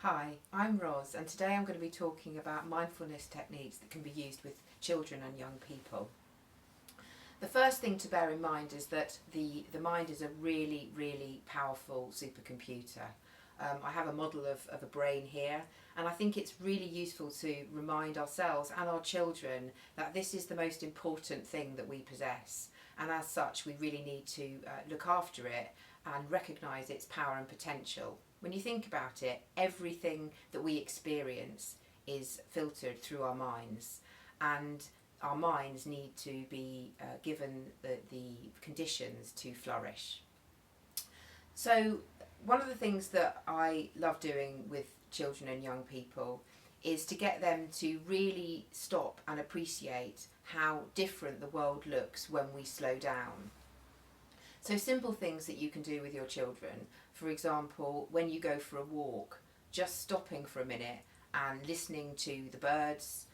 Hi, I'm Roz, and today I'm going to be talking about mindfulness techniques that can be used with children and young people. The first thing to bear in mind is that the mind is a really, really powerful supercomputer. I have a model of a brain here, and I think it's really useful to remind ourselves and our children that this is the most important thing that we possess, and as such we really need to look after it and recognise its power and potential. When you think about it, everything that we experience is filtered through our minds, and our minds need to be given the conditions to flourish. So one of the things that I love doing with children and young people is to get them to really stop and appreciate how different the world looks when we slow down. So simple things that you can do with your children, for example, when you go for a walk, just stopping for a minute and listening to the birds,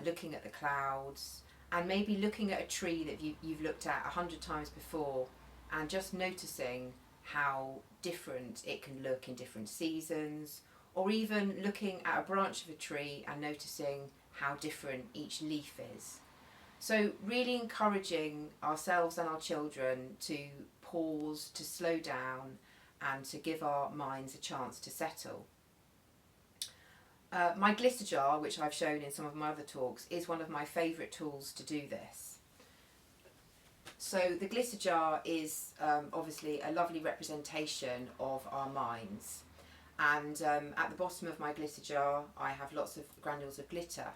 looking at the clouds, and maybe looking at a tree that you've looked at 100 times before, and just noticing how different it can look in different seasons, or even looking at a branch of a tree and noticing how different each leaf is. So really encouraging ourselves and our children to pause, to slow down, and to give our minds a chance to settle. My glitter jar, which I've shown in some of my other talks, is one of my favourite tools to do this. So the glitter jar is obviously a lovely representation of our minds, and at the bottom of my glitter jar I have lots of granules of glitter,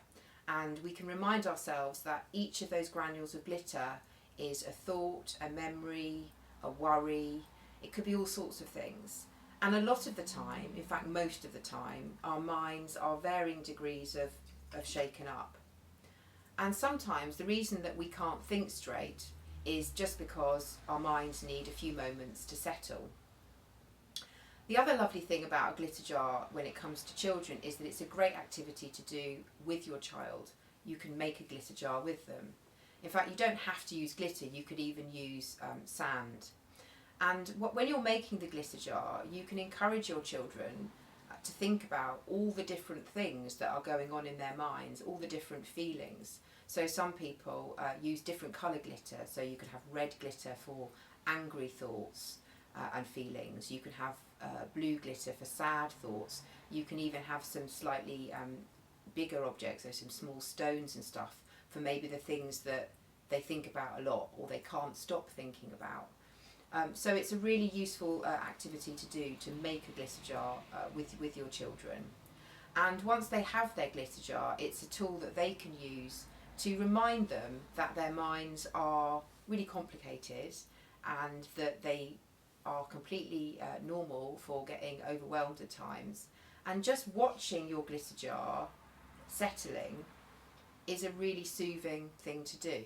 and we can remind ourselves that each of those granules of glitter is a thought, a memory, a worry. It could be all sorts of things. And a lot of the time, in fact most of the time, our minds are varying degrees of shaken up. And sometimes the reason that we can't think straight is just because our minds need a few moments to settle. The other lovely thing about a glitter jar when it comes to children is that it's a great activity to do with your child. You can make a glitter jar with them. In fact, you don't have to use glitter, you could even use sand. And when you're making the glitter jar, you can encourage your children to think about all the different things that are going on in their minds, all the different feelings. So some people use different colour glitter, so you could have red glitter for angry thoughts and feelings. You can have blue glitter for sad thoughts. You can even have some slightly bigger objects, so some small stones and stuff, for maybe the things that they think about a lot or they can't stop thinking about. So it's a really useful activity to do, to make a glitter jar with your children. And once they have their glitter jar, it's a tool that they can use to remind them that their minds are really complicated and that they are completely normal for getting overwhelmed at times. And just watching your glitter jar settling is a really soothing thing to do.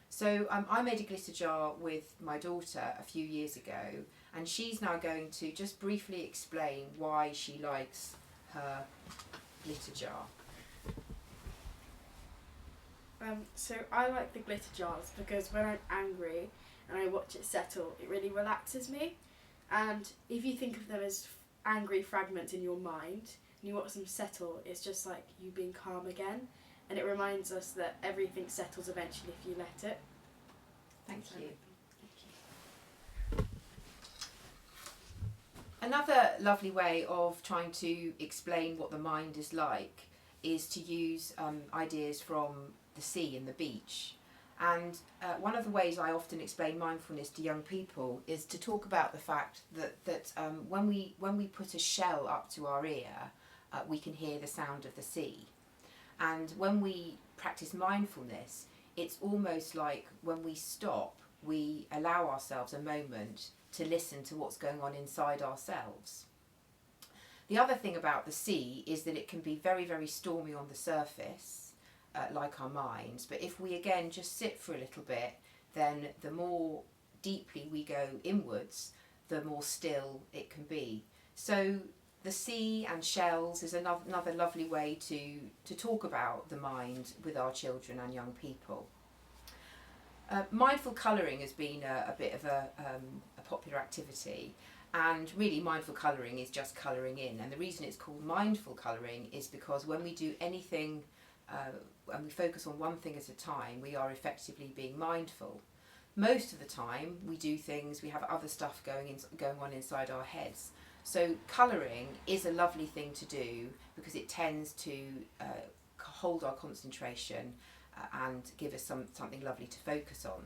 So I made a glitter jar with my daughter a few years ago, and she's now going to just briefly explain why she likes her glitter jar. So I like the glitter jars because when I'm angry and I watch it settle, it really relaxes me. And if you think of them as angry fragments in your mind and you watch them settle, it's just like you being calm again. And it reminds us that everything settles eventually if you let it. Thank you. Another lovely way of trying to explain what the mind is like is to use ideas from the sea and the beach. And one of the ways I often explain mindfulness to young people is to talk about the fact that when we put a shell up to our ear, we can hear the sound of the sea. And when we practice mindfulness, it's almost like when we stop, we allow ourselves a moment to listen to what's going on inside ourselves. The other thing about the sea is that it can be very, very stormy on the surface, like our minds, but if we again just sit for a little bit, then the more deeply we go inwards, the more still it can be. So the sea and shells is another lovely way to talk about the mind with our children and young people. Mindful colouring has been a bit of a popular activity, And really, mindful colouring is just colouring in. And the reason it's called mindful colouring is because when we do anything and we focus on one thing at a time, we are effectively being mindful. Most of the time, we do things, we have other stuff going on inside our heads. So colouring is a lovely thing to do because it tends to hold our concentration and give us something lovely to focus on.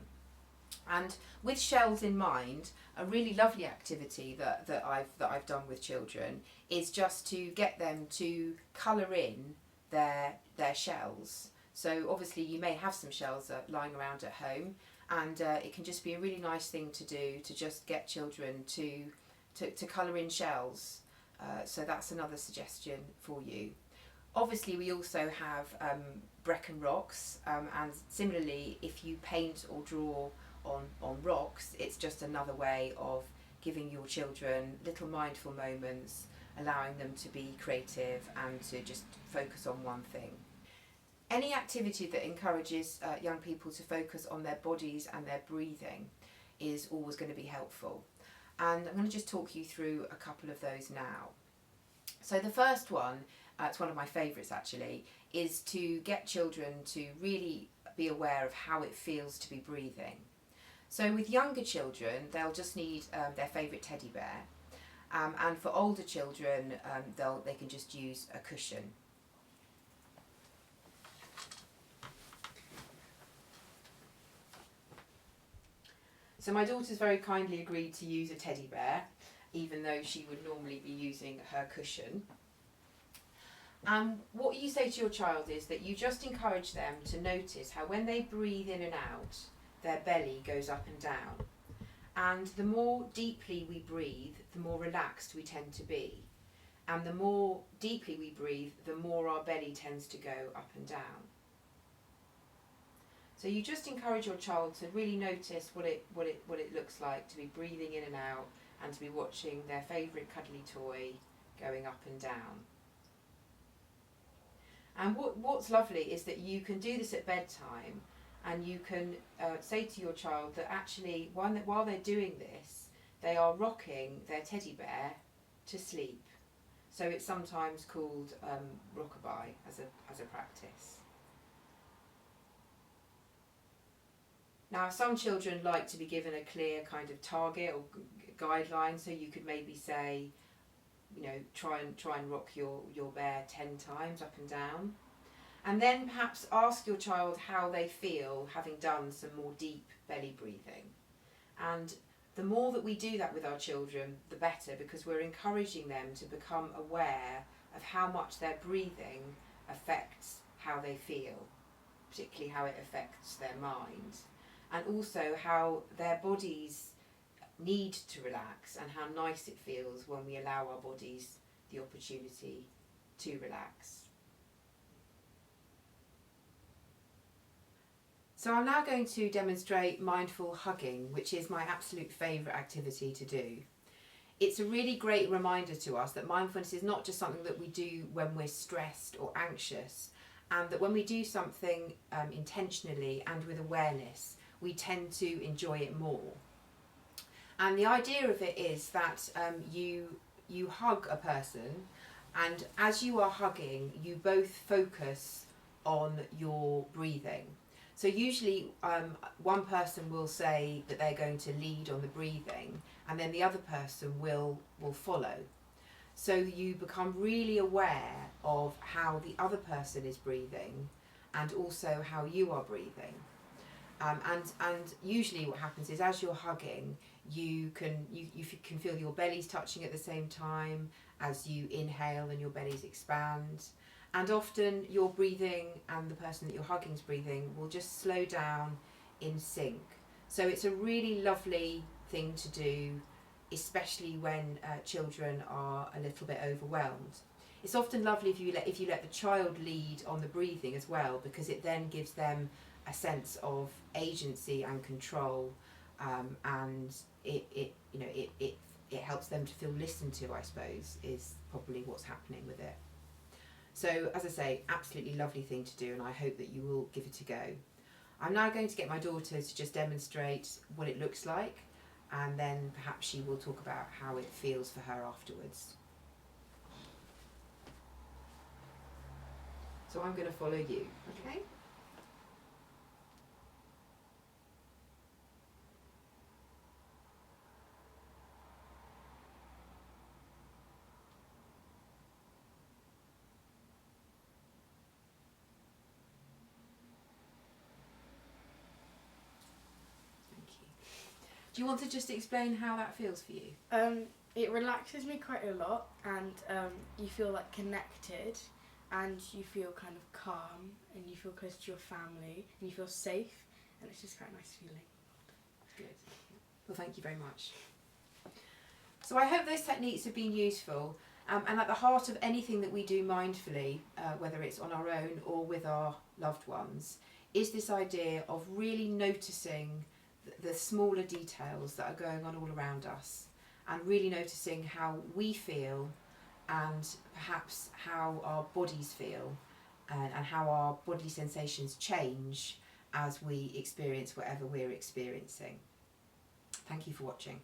And with shells in mind, a really lovely activity that I've done with children is just to get them to colour in their shells. So obviously you may have some shells lying around at home, and it can just be a really nice thing to do to just get children to colour in shells. So that's another suggestion for you. Obviously we also have Brecon rocks, and similarly if you paint or draw on rocks, it's just another way of giving your children little mindful moments, allowing them to be creative and to just focus on one thing. Any activity that encourages young people to focus on their bodies and their breathing is always going to be helpful. And I'm going to just talk you through a couple of those now. So the first one, it's one of my favourites actually, is to get children to really be aware of how it feels to be breathing. So with younger children, they'll just need their favourite teddy bear, and for older children, they can just use a cushion. So my daughter's very kindly agreed to use a teddy bear, even though she would normally be using her cushion. And what you say to your child is that you just encourage them to notice how when they breathe in and out, their belly goes up and down. And the more deeply we breathe, the more relaxed we tend to be. And the more deeply we breathe, the more our belly tends to go up and down. So you just encourage your child to really notice what it looks like to be breathing in and out, and to be watching their favourite cuddly toy going up and down. And what's lovely is that you can do this at bedtime, and you can say to your child that actually while they're doing this, they are rocking their teddy bear to sleep. So it's sometimes called rockabye as a practice. Now, some children like to be given a clear kind of target or guideline, so you could maybe say, try and rock your bear 10 times up and down. And then perhaps ask your child how they feel having done some more deep belly breathing. And the more that we do that with our children, the better, because we're encouraging them to become aware of how much their breathing affects how they feel, particularly how it affects their mind, and also how their bodies need to relax and how nice it feels when we allow our bodies the opportunity to relax. So I'm now going to demonstrate mindful hugging, which is my absolute favourite activity to do. It's a really great reminder to us that mindfulness is not just something that we do when we're stressed or anxious, and that when we do something intentionally and with awareness, we tend to enjoy it more. And the idea of it is that you hug a person, and as you are hugging, you both focus on your breathing. So usually one person will say that they're going to lead on the breathing, and then the other person will follow. So you become really aware of how the other person is breathing and also how you are breathing. And usually what happens is as you're hugging, you can feel your bellies touching at the same time as you inhale and your bellies expand. And often your breathing and the person that you're hugging's breathing will just slow down in sync. So it's a really lovely thing to do, especially when children are a little bit overwhelmed. It's often lovely if you let the child lead on the breathing as well, because it then gives them a sense of agency and control, and it helps them to feel listened to, I suppose, is probably what's happening with it. So as I say, absolutely lovely thing to do, and I hope that you will give it a go. I'm now going to get my daughter to just demonstrate what it looks like, and then perhaps she will talk about how it feels for her afterwards. So I'm going to follow you, okay? Do you want to just explain how that feels for you? It relaxes me quite a lot, and you feel like connected, and you feel kind of calm, and you feel close to your family, and you feel safe, and it's just quite a nice feeling. Good. Well, thank you very much. So I hope those techniques have been useful, and at the heart of anything that we do mindfully, whether it's on our own or with our loved ones, is this idea of really noticing the smaller details that are going on all around us, and really noticing how we feel and perhaps how our bodies feel, and how our bodily sensations change as we experience whatever we're experiencing. Thank you for watching.